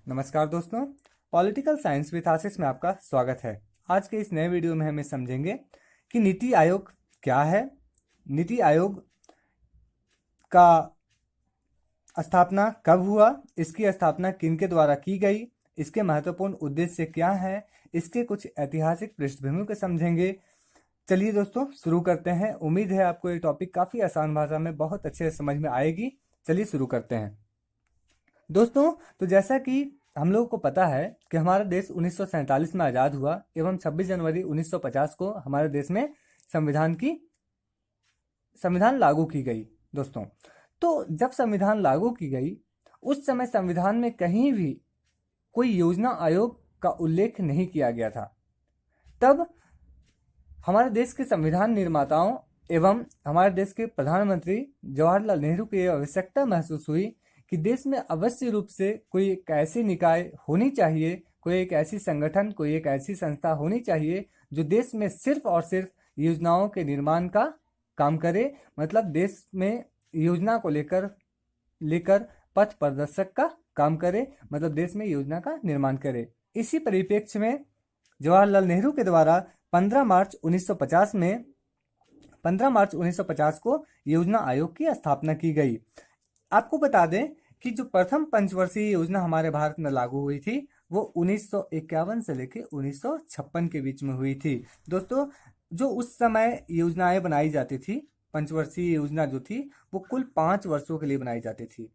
नमस्कार दोस्तों, political science with आशीष में आपका स्वागत है। आज के इस नए वीडियो में हम समझेंगे कि नीति आयोग क्या है, नीति आयोग का स्थापना कब हुआ, इसकी स्थापना किन के द्वारा की गई, इसके महत्वपूर्ण उद्देश्य क्या हैं, इसके कुछ ऐतिहासिक पृष्ठभूमि को समझेंगे। चलिए दोस्तों शुरू करते हैं। उम्मीद है आपको ये टॉपिक काफ़ी आसान भाषा में बहुत अच्छे से समझ में आएगी। चलिए शुरू करते हैं दोस्तों। तो जैसा कि हम लोगों को पता है कि हमारा देश 1947 में आज़ाद हुआ एवं 26 जनवरी 1950 को हमारे देश में संविधान लागू की गई दोस्तों। तो जब संविधान लागू की गई उस समय संविधान में कहीं भी कोई योजना आयोग का उल्लेख नहीं किया गया था। तब हमारे देश के संविधान निर्माताओं एवं हमारे देश के प्रधानमंत्री जवाहरलाल नेहरू को यह आवश्यकता महसूस हुई कि देश में अवश्य रूप से कोई एक ऐसी निकाय होनी चाहिए, कोई एक ऐसी संगठन, कोई एक ऐसी संस्था होनी चाहिए जो देश में सिर्फ और सिर्फ योजनाओं के निर्माण का काम करे, मतलब देश में योजना को लेकर पथ प्रदर्शक का काम करे, मतलब देश में योजना का निर्माण करे। इसी परिप्रेक्ष्य में जवाहरलाल नेहरू के द्वारा 15 मार्च 1950 को योजना आयोग की स्थापना की गई। आपको बता दें कि जो प्रथम पंचवर्षीय योजना हमारे भारत में लागू हुई थी वो 1951 से लेकर 1956 के बीच में हुई थी दोस्तों। जो उस समय योजनाएं बनाई जाती थी, पंचवर्षीय योजना जो थी वो कुल 5 वर्षों के लिए बनाई जाती थी।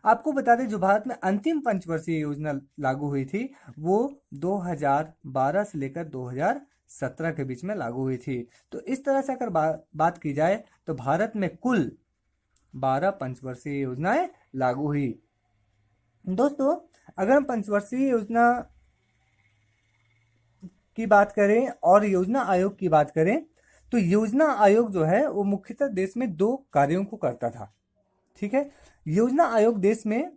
आपको बता दें जो भारत में अंतिम पंचवर्षीय योजना लागू हुई थी वो 2012 से लेकर 2017 के बीच में लागू हुई थी। तो इस तरह से अगर बात की जाए तो भारत में कुल 12 पंचवर्षीय योजनाएं लागू हुई दोस्तों। अगर हम पंचवर्षीय योजना की बात करें और योजना आयोग की बात करें तो योजना आयोग जो है वो मुख्यतः देश में 2 कार्यों को करता था। ठीक है, योजना आयोग देश में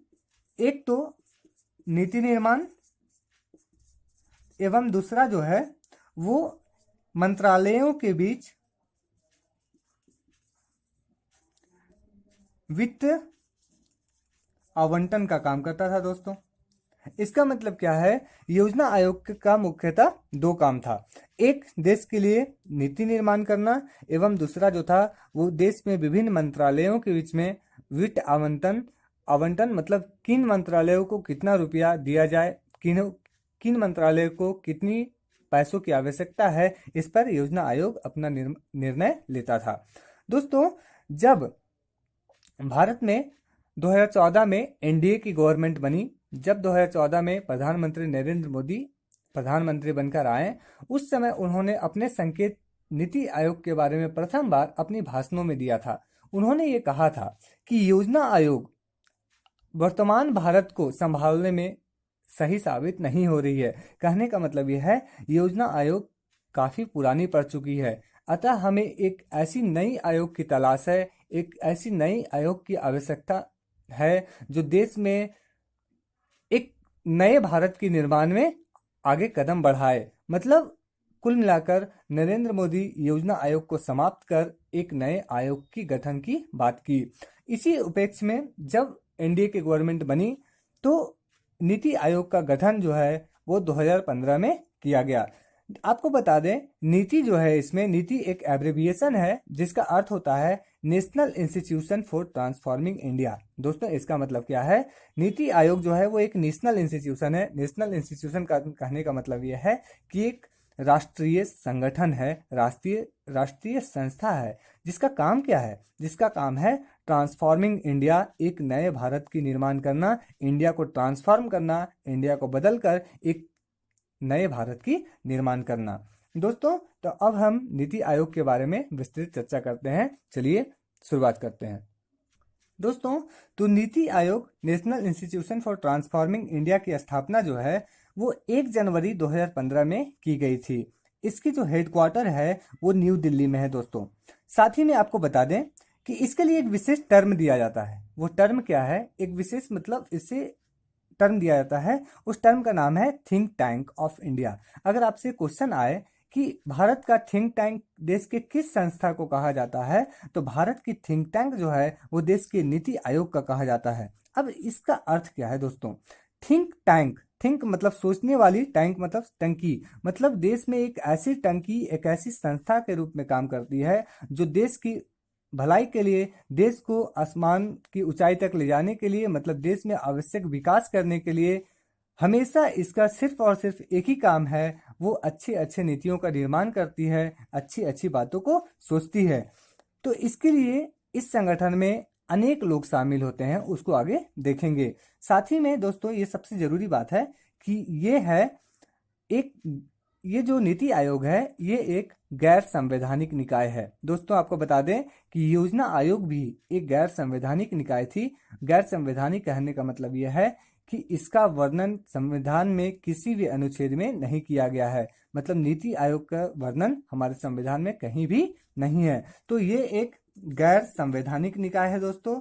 एक तो नीति निर्माण एवं दूसरा जो है वो मंत्रालयों के बीच वित्त आवंटन का काम करता था दोस्तों। इसका मतलब क्या है, योजना आयोग का मुख्यतः 2 काम था। एक देश के लिए नीति निर्माण करना एवं दूसरा जो था वो देश में विभिन्न मंत्रालयों के बीच में वित्त आवंटन मतलब किन मंत्रालयों को कितना रुपया दिया जाए, किन मंत्रालयों को कितनी पैसों की आवश्यकता है, इस पर योजना आयोग अपना निर्णय लेता था दोस्तों। जब भारत में 2014 में एनडीए की गवर्नमेंट बनी, जब 2014 में प्रधानमंत्री नरेंद्र मोदी प्रधानमंत्री बनकर आए, उस समय उन्होंने अपने संकेत नीति आयोग के बारे में प्रथम बार अपनी भाषणों में दिया था। उन्होंने ये कहा था कि योजना आयोग वर्तमान भारत को संभालने में सही साबित नहीं हो रही है। कहने का मतलब यह है योजना आयोग काफ़ी पुरानी पड़ चुकी है, अतः हमें एक ऐसी नई आयोग की तलाश है, एक ऐसी नई आयोग की आवश्यकता है जो देश में एक नए भारत के निर्माण में आगे कदम बढ़ाए। मतलब कुल मिलाकर नरेंद्र मोदी योजना आयोग को समाप्त कर एक नए आयोग की गठन की बात की। इसी उपलक्ष्य में जब एनडीए की गवर्नमेंट बनी तो नीति आयोग का गठन जो है वो 2015 में किया गया। आपको बता दें नीति जो है, इसमें नीति एक एब्रिविएशन है जिसका अर्थ होता है national institution for transforming India. दोस्तों इसका मतलब क्या है, नीति आयोग जो है वो एक नेशनल इंस्टीट्यूशन है। नेशनल इंस्टीट्यूशन का कहने का मतलब यह है कि एक राष्ट्रीय संगठन है, राष्ट्रीय संस्था है जिसका काम क्या है, जिसका काम है ट्रांसफॉर्मिंग इंडिया, एक नए भारत की निर्माण करना, इंडिया को ट्रांसफॉर्म करना, इंडिया को बदलकर एक नए भारत की निर्माण करना दोस्तों। तो अब हम नीति आयोग के बारे में विस्तृत चर्चा करते हैं। चलिए शुरुआत करते हैं दोस्तों। तो NITI Aayog national institution for transforming India की स्थापना जो है वो 1 जनवरी 2015 में की गई थी। इसकी जो हेडक्वार्टर है वो न्यू दिल्ली में है दोस्तों। साथ ही में आपको बता दें कि इसके लिए एक विशेष टर्म दिया जाता है। वो टर्म क्या है, एक विशेष मतलब इससे टर्म दिया जाता है, उस टर्म का नाम है थिंक टैंक ऑफ इंडिया। अगर आपसे क्वेश्चन आए कि भारत का थिंक टैंक देश के किस संस्था को कहा जाता है, तो भारत की थिंक टैंक जो है वो देश के नीति आयोग का कहा जाता है। अब इसका अर्थ क्या है दोस्तों, थिंक टैंक, थिंक मतलब सोचने वाली, टैंक मतलब टंकी, मतलब देश में एक ऐसी टंकी, एक ऐसी संस्था के रूप में काम करती है जो देश की भलाई के लिए, देश को आसमान की ऊंचाई तक ले जाने के लिए, मतलब देश में आवश्यक विकास करने के लिए हमेशा इसका सिर्फ और सिर्फ एक ही काम है, वो अच्छे अच्छे नीतियों का निर्माण करती है, अच्छी अच्छी बातों को सोचती है। तो इसके लिए इस संगठन में अनेक लोग शामिल होते हैं, उसको आगे देखेंगे। साथ ही में दोस्तों ये सबसे जरूरी बात है कि ये है एक, ये जो नीति आयोग है ये एक गैर संवैधानिक निकाय है। दोस्तों आपको बता दें कि योजना आयोग भी एक गैर संवैधानिक निकाय थी। गैर संवैधानिक कहने का मतलब यह है कि इसका वर्णन संविधान में किसी भी अनुच्छेद में नहीं किया गया है, मतलब नीति आयोग का वर्णन हमारे संविधान में कहीं भी नहीं है। तो ये एक गैर संवैधानिक निकाय है दोस्तों।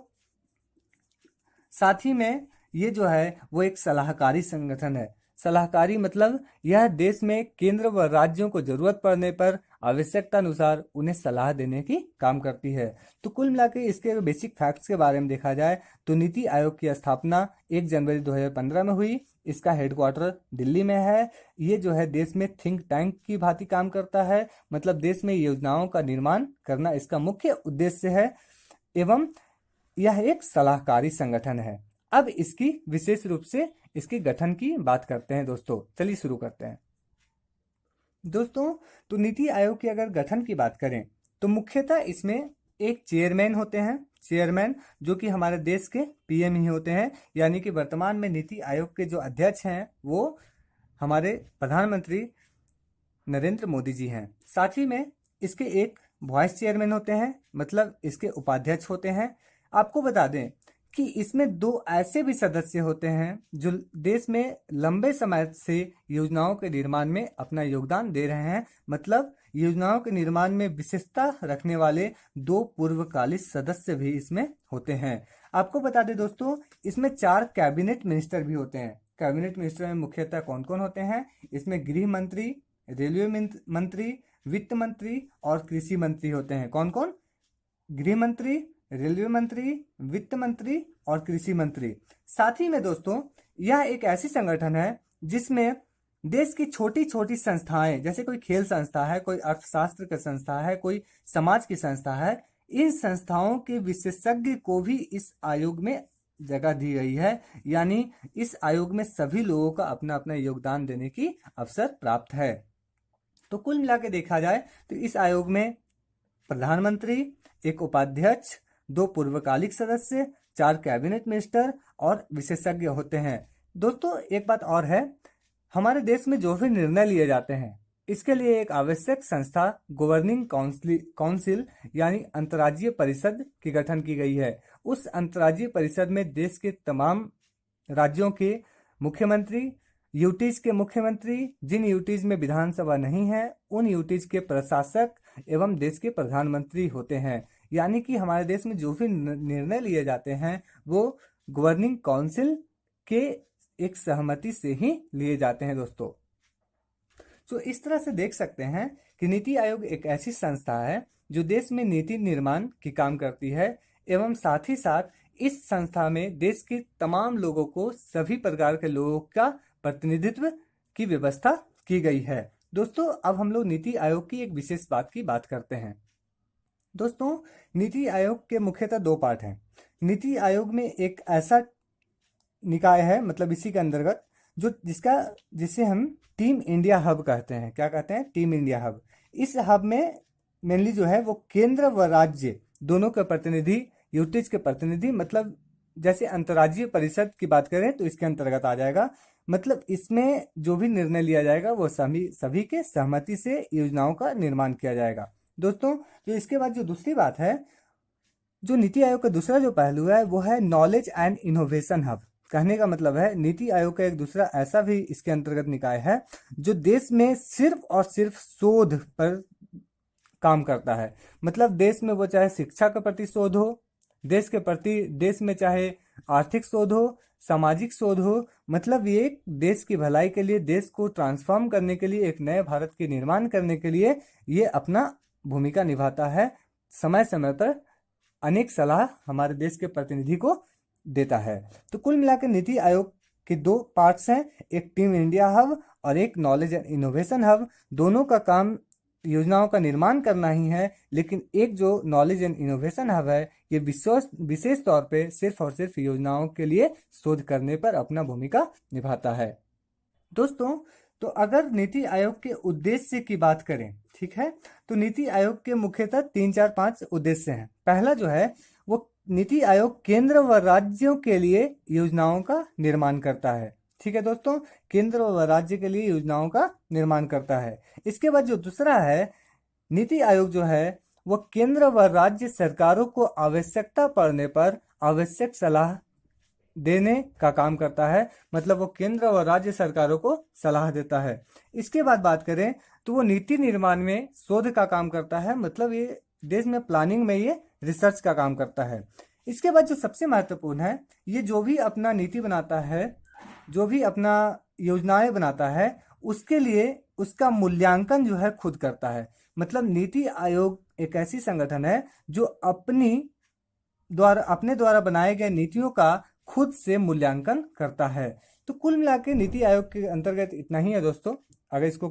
साथ ही में ये जो है वो एक सलाहकारी संगठन है। सलाहकारी मतलब यह देश में केंद्र व राज्यों को जरूरत पड़ने पर आवश्यकता अनुसार उन्हें सलाह देने की काम करती है। तो कुल मिलाकर इसके बेसिक फैक्ट्स के बारे में देखा जाए तो नीति आयोग की स्थापना 1 जनवरी 2015 में हुई। इसका हेडक्वार्टर दिल्ली में है। ये जो है देश में थिंक टैंक की भांति काम करता है, मतलब देश में योजनाओं का निर्माण करना इसका मुख्य उद्देश्य है, एवं यह एक सलाहकारी संगठन है। अब इसकी विशेष रूप से इसके गठन की बात करते हैं दोस्तों, चलिए शुरू करते हैं। दोस्तों तो नीति आयोग के अगर गठन की बात करें तो मुख्यतः इसमें एक चेयरमैन होते हैं, चेयरमैन जो कि हमारे देश के पीएम ही होते हैं, यानी कि वर्तमान में नीति आयोग के जो अध्यक्ष हैं वो हमारे प्रधानमंत्री नरेंद्र मोदी जी हैं। साथ ही में इसके एक वाइस चेयरमैन होते हैं, मतलब इसके उपाध्यक्ष होते हैं। आपको बता दें कि इसमें 2 ऐसे भी सदस्य होते हैं जो देश में लंबे समय से योजनाओं के निर्माण में अपना योगदान दे रहे हैं, मतलब योजनाओं के निर्माण में विशेषता रखने वाले 2 पूर्वकालिक सदस्य भी इसमें होते हैं। आपको बता दें दोस्तों इसमें 4 कैबिनेट मिनिस्टर भी होते हैं। कैबिनेट मिनिस्टर में मुख्यतः कौन कौन होते हैं? इसमें गृह मंत्री, रेलवे मंत्री, वित्त मंत्री और कृषि मंत्री होते हैं। कौन कौन? गृह मंत्री, रेलवे मंत्री, वित्त मंत्री और कृषि मंत्री। साथ ही में दोस्तों यह एक ऐसी संगठन है जिसमें देश की छोटी छोटी संस्थाएं, जैसे कोई खेल संस्था है, कोई अर्थशास्त्र की संस्था है, कोई समाज की संस्था है, इन संस्थाओं के विशेषज्ञ को भी इस आयोग में जगह दी गई है, यानी इस आयोग में सभी लोगों का अपना अपना योगदान देने की अवसर प्राप्त है। तो कुल मिला के देखा जाए तो इस आयोग में प्रधानमंत्री, एक उपाध्यक्ष, 2 पूर्वकालिक सदस्य, 4 कैबिनेट मिनिस्टर और विशेषज्ञ होते हैं। दोस्तों एक बात और है, हमारे देश में जो भी निर्णय लिए जाते हैं इसके लिए एक आवश्यक संस्था गवर्निंग काउंसिल यानी अंतर्राज्यीय परिषद की गठन की गई है। उस अंतर्राज्यीय परिषद में देश के तमाम राज्यों के मुख्यमंत्री, यूटीज के मुख्यमंत्री, जिन यूटीज में विधानसभा नहीं है उन यूटीज के प्रशासक एवं देश के प्रधानमंत्री होते हैं। यानी कि हमारे देश में जो भी निर्णय लिए जाते हैं वो गवर्निंग काउंसिल के एक सहमति से ही लिए जाते हैं दोस्तों। तो इस तरह से देख सकते हैं कि नीति आयोग एक ऐसी संस्था है जो देश में नीति निर्माण की काम करती है, एवं साथ ही साथ इस संस्था में देश के तमाम लोगों को, सभी प्रकार के लोगों का प्रतिनिधित्व की व्यवस्था की गई है। दोस्तों अब हम लोग नीति आयोग की एक विशेष बात की बात करते हैं। दोस्तों नीति आयोग के मुख्यतः 2 पार्ट हैं। नीति आयोग में एक ऐसा निकाय है, मतलब इसी के अंतर्गत जो जिसे हम टीम इंडिया हब कहते हैं। क्या कहते हैं? Team India hub. इस हब में मेनली जो है वो केंद्र व राज्य दोनों के प्रतिनिधि, यूटीज के प्रतिनिधि, मतलब जैसे अंतर्राज्यीय परिषद की बात करें तो इसके अंतर्गत आ जाएगा। मतलब इसमें जो भी निर्णय लिया जाएगा वो सभी के सहमति से योजनाओं का निर्माण किया जाएगा। दोस्तों जो इसके बाद जो दूसरी बात है, जो नीति आयोग का दूसरा जो पहलू है वो है नॉलेज एंड इनोवेशन हब। कहने का मतलब है नीति आयोग का एक दूसरा ऐसा भी इसके अंतर्गत निकाय है जो देश में सिर्फ और सिर्फ शोध पर काम करता है। मतलब देश में वो चाहे शिक्षा के प्रति शोध हो, देश के प्रति, देश में चाहे आर्थिक शोध हो, सामाजिक शोध हो, मतलब ये देश की भलाई के लिए, देश को ट्रांसफॉर्म करने के लिए, एक नए भारत के निर्माण करने के लिए ये अपना भूमिका निभाता है। समय समय पर अनेक सलाह हमारे देश के प्रतिनिधि को देता है। तो कुल मिलाकर नीति आयोग कि दो पार्ट्स हैं, एक टीम इंडिया हब और एक नॉलेज एंड इनोवेशन हब। दोनों का काम योजनाओं का निर्माण करना ही है, लेकिन एक जो नॉलेज एंड इनोवेशन हब है ये विशेष तौर पे सिर्फ और सिर्फ योजनाओं के लिए शोध करने पर अपना भूमिका निभाता है। दोस्तों, तो अगर नीति आयोग के उद्देश्य की बात करें, ठीक है, तो नीति आयोग के मुख्यतः 3 4 5 उद्देश्य हैं। पहला जो है वो नीति आयोग केंद्र व राज्यों के लिए योजनाओं का निर्माण करता है। ठीक है दोस्तों, केंद्र व राज्य के लिए योजनाओं का निर्माण करता है। इसके बाद जो दूसरा है, नीति आयोग जो है वो केंद्र व राज्य सरकारों को आवश्यकता पड़ने पर आवश्यक सलाह देने का काम करता है। मतलब वो केंद्र और राज्य सरकारों को सलाह देता है। इसके बाद बात करें तो वो नीति निर्माण में शोध का काम करता है। मतलब ये देश में प्लानिंग में ये रिसर्च का काम करता है। इसके बाद जो सबसे महत्वपूर्ण है, ये जो भी अपना नीति बनाता है, जो भी अपना योजनाएं बनाता है, उसके लिए उसका मूल्यांकन जो है खुद करता है। मतलब नीति आयोग एक ऐसी संगठन है जो अपने द्वारा बनाए गए नीतियों का खुद से मूल्यांकन करता है। तो कुल मिला के नीति आयोग के अंतर्गत इतना ही है दोस्तों। अगर इसको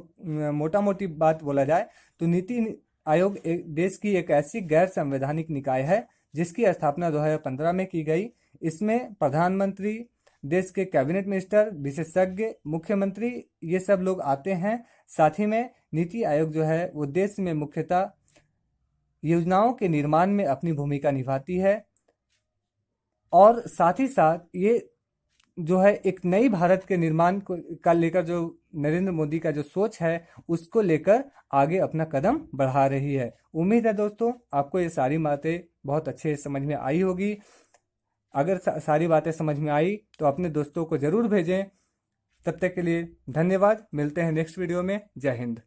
मोटा मोटी बात बोला जाए तो नीति आयोग एक देश की एक ऐसी गैर संवैधानिक निकाय है जिसकी स्थापना 2015 में की गई। इसमें प्रधानमंत्री, देश के कैबिनेट मिनिस्टर, विशेषज्ञ, मुख्यमंत्री, ये सब लोग आते हैं। साथ ही में नीति आयोग जो है वो देश में मुख्यतः योजनाओं के निर्माण में अपनी भूमिका निभाती है। और साथ ही साथ ये जो है एक नई भारत के निर्माण का लेकर जो नरेंद्र मोदी का जो सोच है उसको लेकर आगे अपना कदम बढ़ा रही है। उम्मीद है दोस्तों आपको ये सारी बातें बहुत अच्छे समझ में आई होगी। अगर सारी बातें समझ में आई तो अपने दोस्तों को ज़रूर भेजें। तब तक के लिए धन्यवाद। मिलते हैं नेक्स्ट वीडियो में। जय हिंद।